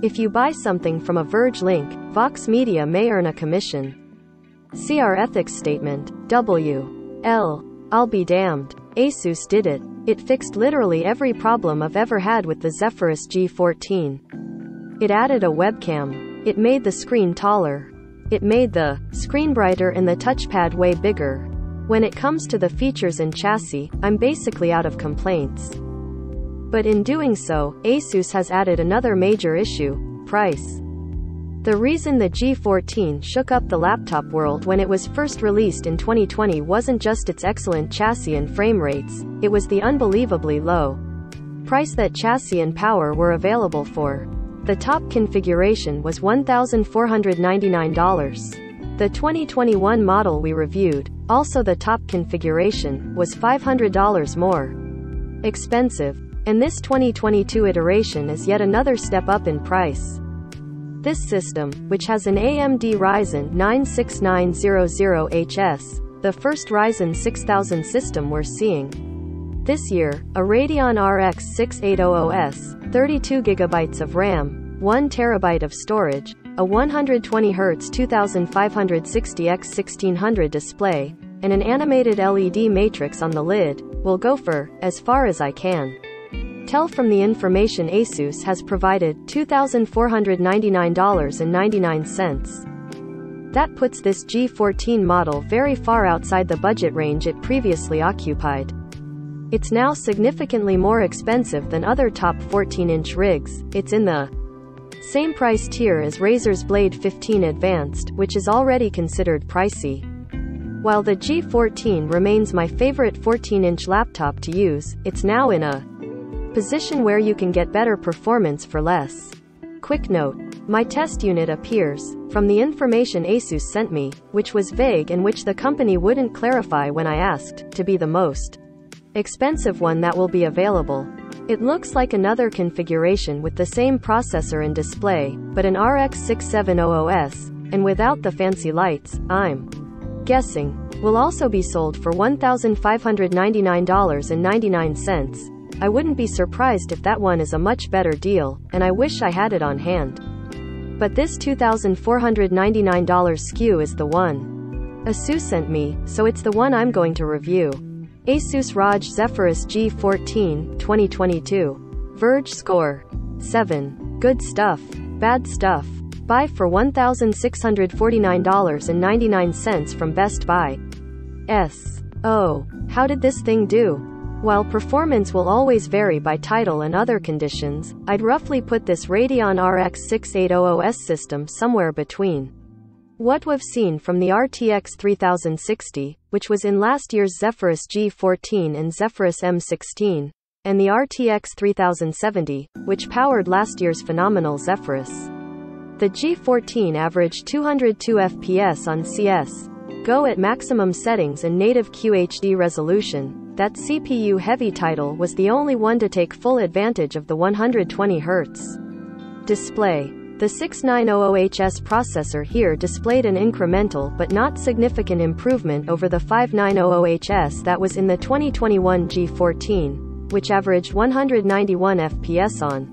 If you buy something from a Verge link, Vox Media may earn a commission. See our ethics statement. I'll be damned. Asus did it. It fixed literally every problem I've ever had with the Zephyrus G14. It added a webcam. It made the screen taller. It made the screen brighter and the touchpad way bigger. When it comes to the features and chassis, I'm basically out of complaints. But in doing so, Asus has added another major issue: price. The reason the G14 shook up the laptop world when it was first released in 2020 wasn't just its excellent chassis and frame rates, it was the unbelievably low price that chassis and power were available for. The top configuration was $1,499. The 2021 model we reviewed, also the top configuration, was $500 more expensive. And this 2022 iteration is yet another step up in price. This system, which has an AMD Ryzen 9 6900HS, the first Ryzen 6000 system we're seeing this year, a Radeon RX 6800S, 32GB of RAM, 1TB of storage, a 120Hz 2560x1600 display, and an animated LED matrix on the lid, will go for, as far as I can tell from the information Asus has provided, $2,499.99. That puts this G14 model very far outside the budget range it previously occupied. It's now significantly more expensive than other top 14-inch rigs. It's in the same price tier as Razer's Blade 15 Advanced, which is already considered pricey. While the G14 remains my favorite 14-inch laptop to use, it's now in a position where you can get better performance for less. Quick note: my test unit appears, from the information Asus sent me, which was vague and which the company wouldn't clarify when I asked, to be the most expensive one that will be available. It looks like another configuration with the same processor and display, but an RX 6700S, and without the fancy lights, I'm guessing, will also be sold for $1,599.99. I wouldn't be surprised if that one is a much better deal, and I wish I had it on hand. But this $2,499 SKU is the one Asus sent me, so it's the one I'm going to review. Asus ROG Zephyrus G14, 2022. Verge score: 7. Good stuff. Bad stuff. Buy for $1,649.99 from Best Buy. Oh, how did this thing do? While performance will always vary by title and other conditions, I'd roughly put this Radeon RX 6800S system somewhere between what we've seen from the RTX 3060, which was in last year's Zephyrus G14 and Zephyrus M16, and the RTX 3070, which powered last year's phenomenal Zephyrus. The G14 averaged 202 FPS on CS GO at maximum settings and native QHD resolution. That CPU-heavy title was the only one to take full advantage of the 120Hz display. The 6900HS processor here displayed an incremental but not significant improvement over the 5900HS that was in the 2021 G14, which averaged 191 FPS on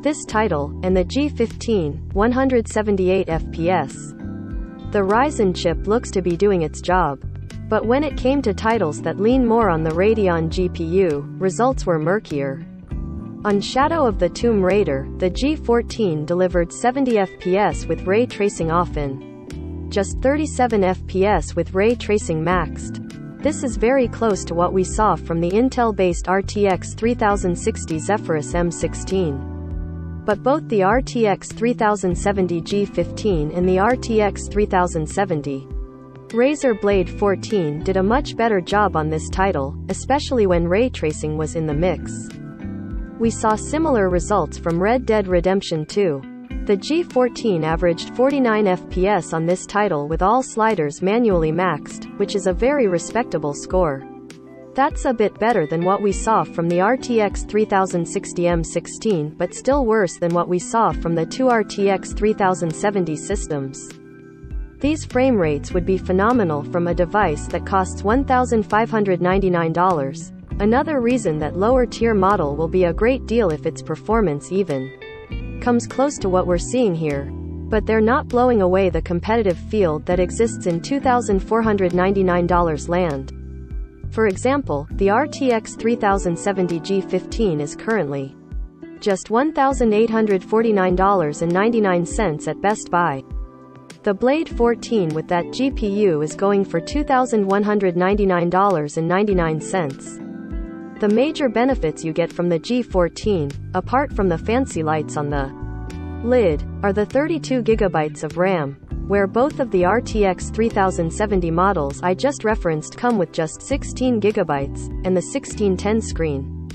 this title, and the G15, 178 FPS. The Ryzen chip looks to be doing its job. But when it came to titles that lean more on the Radeon GPU, results were murkier. On Shadow of the Tomb Raider, the G14 delivered 70 FPS with ray tracing off and just 37 FPS with ray tracing maxed. This is very close to what we saw from the Intel-based RTX 3060 Zephyrus M16. But both the RTX 3070 G15 and the RTX 3070 Razer Blade 14 did a much better job on this title, especially when ray tracing was in the mix. We saw similar results from Red Dead Redemption 2. The G14 averaged 49 FPS on this title with all sliders manually maxed, which is a very respectable score. That's a bit better than what we saw from the RTX 3060 M16, but still worse than what we saw from the two RTX 3070 systems. These frame rates would be phenomenal from a device that costs $1,599. Another reason that lower tier model will be a great deal if its performance even comes close to what we're seeing here. But they're not blowing away the competitive field that exists in $2,499 land. For example, the RTX 3070 G15 is currently just $1,849.99 at Best Buy. The Blade 14 with that GPU is going for $2,199.99. The major benefits you get from the G14, apart from the fancy lights on the lid, are the 32 GB of RAM, where both of the RTX 3070 models I just referenced come with just 16 GB, and the 1610 screen.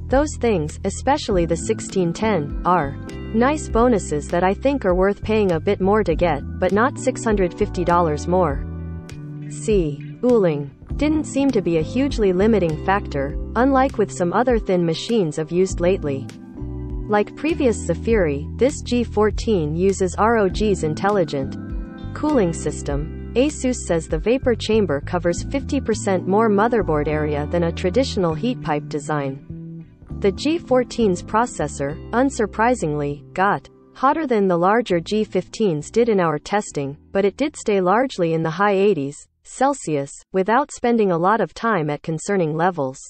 Those things, especially the 1610, are nice bonuses that I think are worth paying a bit more to get, but not $650 more. Cooling didn't seem to be a hugely limiting factor, unlike with some other thin machines I've used lately. Like previous Zephyrus, this G14 uses ROG's intelligent cooling system. Asus says the vapor chamber covers 50% more motherboard area than a traditional heat pipe design. The G14's processor, unsurprisingly, got hotter than the larger G15s did in our testing, but it did stay largely in the high 80s Celsius, without spending a lot of time at concerning levels.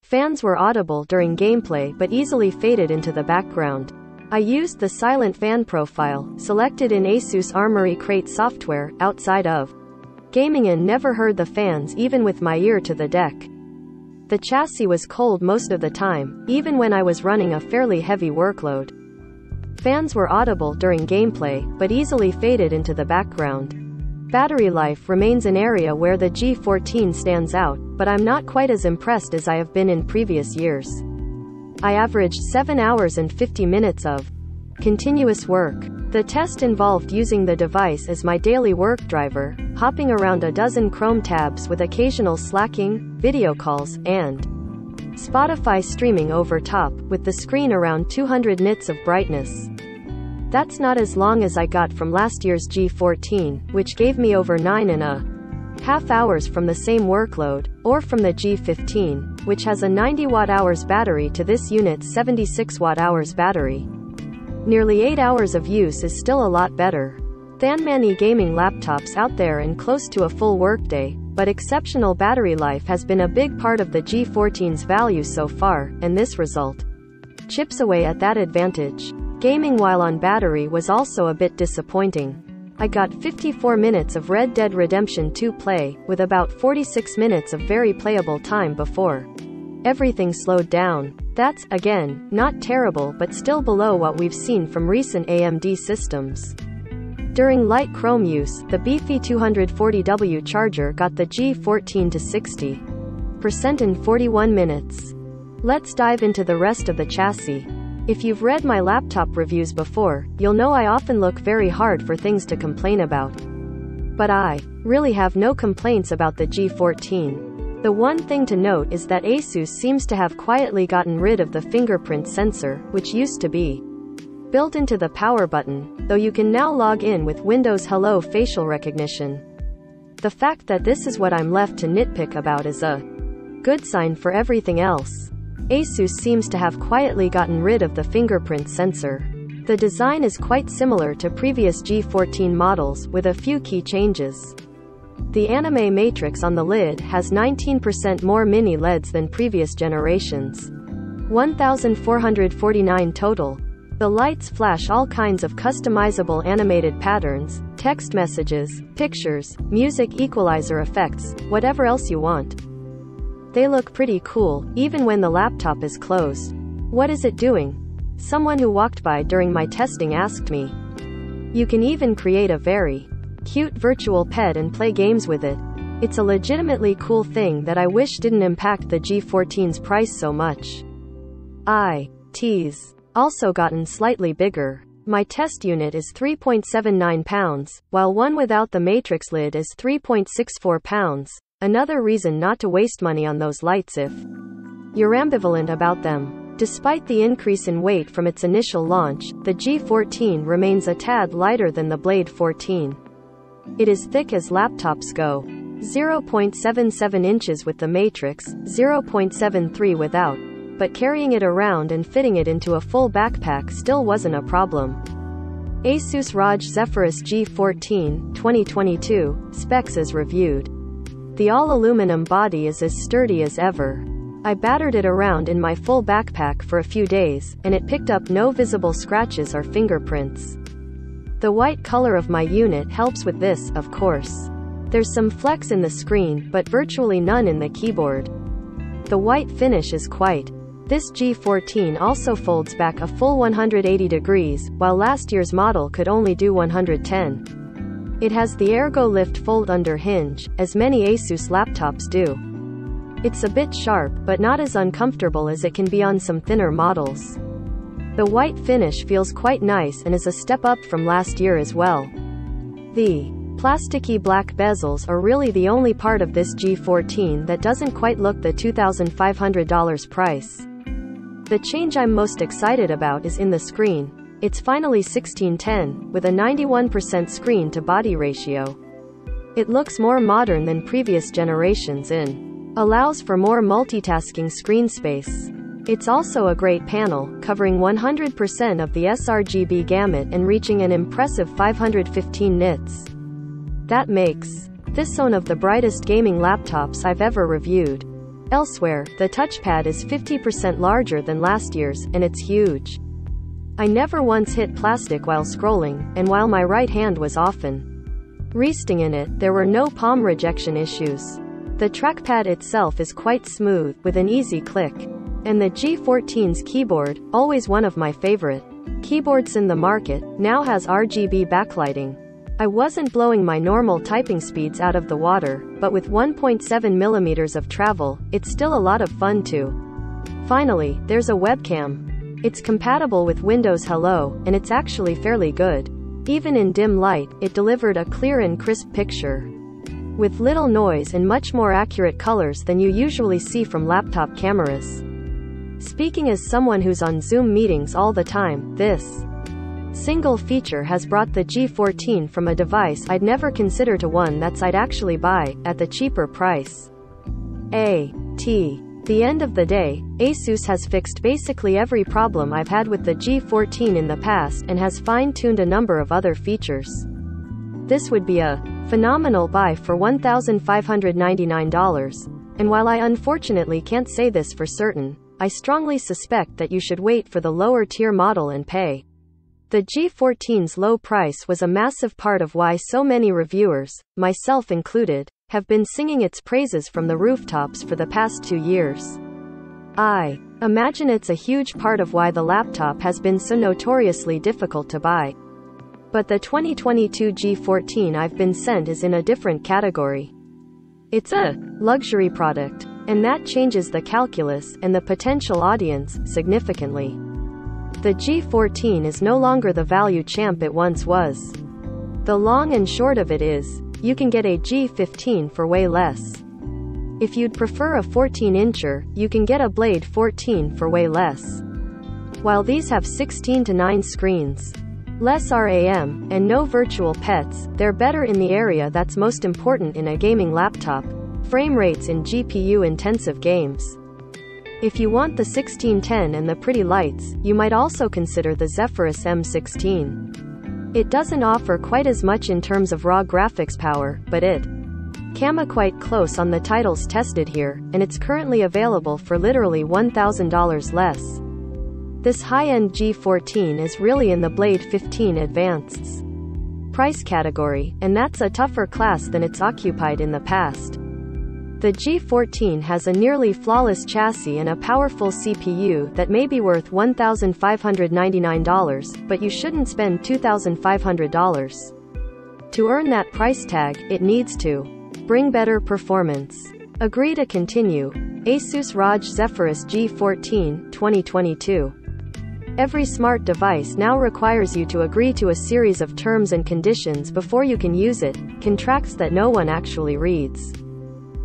Fans were audible during gameplay but easily faded into the background. I used the silent fan profile, selected in Asus Armoury Crate software, outside of gaming and never heard the fans even with my ear to the deck. The chassis was cold most of the time, even when I was running a fairly heavy workload. Fans were audible during gameplay, but easily faded into the background. Battery life remains an area where the G14 stands out, but I'm not quite as impressed as I have been in previous years. I averaged 7 hours and 50 minutes of continuous work. The test involved using the device as my daily work driver, hopping around a dozen Chrome tabs with occasional slacking, video calls, and Spotify streaming over top, with the screen around 200 nits of brightness. That's not as long as I got from last year's G14, which gave me over 9.5 hours from the same workload, or from the G15, which has a 90 Wh battery to this unit's 76 Wh battery. Nearly 8 hours of use is still a lot better than many gaming laptops out there and close to a full workday, but exceptional battery life has been a big part of the G14's value so far, and this result chips away at that advantage. Gaming while on battery was also a bit disappointing. I got 54 minutes of Red Dead Redemption 2 play, with about 46 minutes of very playable time before everything slowed down. That's, again, not terrible but still below what we've seen from recent AMD systems. During light Chrome use, the beefy 240W charger got the G14 to 60% in 41 minutes. Let's dive into the rest of the chassis. If you've read my laptop reviews before, you'll know I often look very hard for things to complain about. But I really have no complaints about the G14. The one thing to note is that Asus seems to have quietly gotten rid of the fingerprint sensor, which used to be built into the power button, though you can now log in with Windows Hello facial recognition. The fact that this is what I'm left to nitpick about is a good sign for everything else. Asus seems to have quietly gotten rid of the fingerprint sensor. The design is quite similar to previous G14 models, with a few key changes. The anime matrix on the lid has 19% more mini LEDs than previous generations. 1,449 total. The lights flash all kinds of customizable animated patterns, text messages, pictures, music equalizer effects, whatever else you want. They look pretty cool, even when the laptop is closed. What is it doing? Someone who walked by during my testing asked me. You can even create a very cute virtual pet and play games with it. It's a legitimately cool thing that I wish didn't impact the G14's price so much. It's also gotten slightly bigger. My test unit is 3.79 pounds, while one without the matrix lid is 3.64 pounds. Another reason not to waste money on those lights if you're ambivalent about them. Despite the increase in weight from its initial launch, the G14 remains a tad lighter than the Blade 14. It is thick as laptops go. 0.77 inches with the matrix, 0.73 without. but carrying it around and fitting it into a full backpack still wasn't a problem. Asus ROG Zephyrus G14, 2022, specs as reviewed. The all-aluminum body is as sturdy as ever. I battered it around in my full backpack for a few days, and it picked up no visible scratches or fingerprints. The white color of my unit helps with this, of course. There's some flecks in the screen, but virtually none in the keyboard. The white finish is quite. This G14 also folds back a full 180 degrees, while last year's model could only do 110. It has the Ergo Lift fold under hinge, as many Asus laptops do. It's a bit sharp, but not as uncomfortable as it can be on some thinner models. The white finish feels quite nice and is a step up from last year as well. The plasticky black bezels are really the only part of this G14 that doesn't quite look the $2,500 price. The change I'm most excited about is in the screen. It's finally 1610, with a 91% screen-to-body ratio. It looks more modern than previous generations and allows for more multitasking screen space. It's also a great panel, covering 100% of the sRGB gamut and reaching an impressive 515 nits. That makes this one of the brightest gaming laptops I've ever reviewed. Elsewhere, the touchpad is 50% larger than last year's, and it's huge. I never once hit plastic while scrolling, and while my right hand was often resting in it, there were no palm rejection issues. The trackpad itself is quite smooth, with an easy click. And the G14's keyboard, always one of my favorite keyboards in the market, now has RGB backlighting. I wasn't blowing my normal typing speeds out of the water, but with 1.7 mm of travel, it's still a lot of fun too. Finally, there's a webcam. It's compatible with Windows Hello, and it's actually fairly good. Even in dim light, it delivered a clear and crisp picture, with little noise and much more accurate colors than you usually see from laptop cameras. Speaking as someone who's on Zoom meetings all the time, this single feature has brought the G14 from a device I'd never consider to one that's I'd actually buy, at the cheaper price. The end of the day, Asus has fixed basically every problem I've had with the G14 in the past and has fine-tuned a number of other features. This would be a phenomenal buy for $1,599. And while I unfortunately can't say this for certain, I strongly suspect that you should wait for the lower-tier model and pay. The G14's low price was a massive part of why so many reviewers, myself included, have been singing its praises from the rooftops for the past 2 years. I imagine it's a huge part of why the laptop has been so notoriously difficult to buy. But the 2022 G14 I've been sent is in a different category. It's a luxury product, and that changes the calculus and the potential audience significantly. The G14 is no longer the value champ it once was. The long and short of it is, you can get a G15 for way less. If you'd prefer a 14-incher, you can get a Blade 14 for way less. While these have 16:9 screens, less RAM, and no virtual pets, they're better in the area that's most important in a gaming laptop: frame rates in GPU-intensive games. If you want the 1610 and the pretty lights, you might also consider the Zephyrus M16. It doesn't offer quite as much in terms of raw graphics power, but it came quite close on the titles tested here, and it's currently available for literally $1,000 less. This high-end G14 is really in the Blade 15 Advanced's price category, and that's a tougher class than it's occupied in the past. The G14 has a nearly flawless chassis and a powerful CPU that may be worth $1,599, but you shouldn't spend $2,500. To earn that price tag, it needs to bring better performance. Agree to continue. Asus ROG Zephyrus G14, 2022. Every smart device now requires you to agree to a series of terms and conditions before you can use it, contracts that no one actually reads.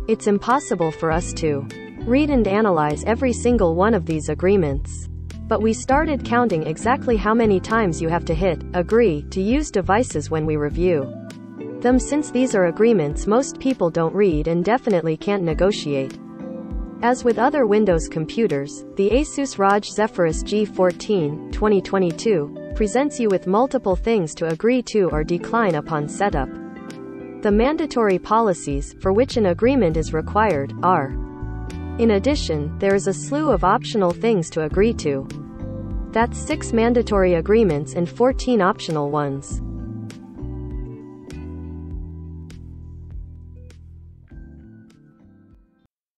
It's impossible for us to read and analyze every single one of these agreements. But we started counting exactly how many times you have to hit agree to use devices when we review them, since these are agreements most people don't read and definitely can't negotiate. As with other Windows computers, the Asus ROG Zephyrus G14, 2022, presents you with multiple things to agree to or decline upon setup. The mandatory policies, for which an agreement is required, are. In addition, there is a slew of optional things to agree to. That's 6 mandatory agreements and 14 optional ones.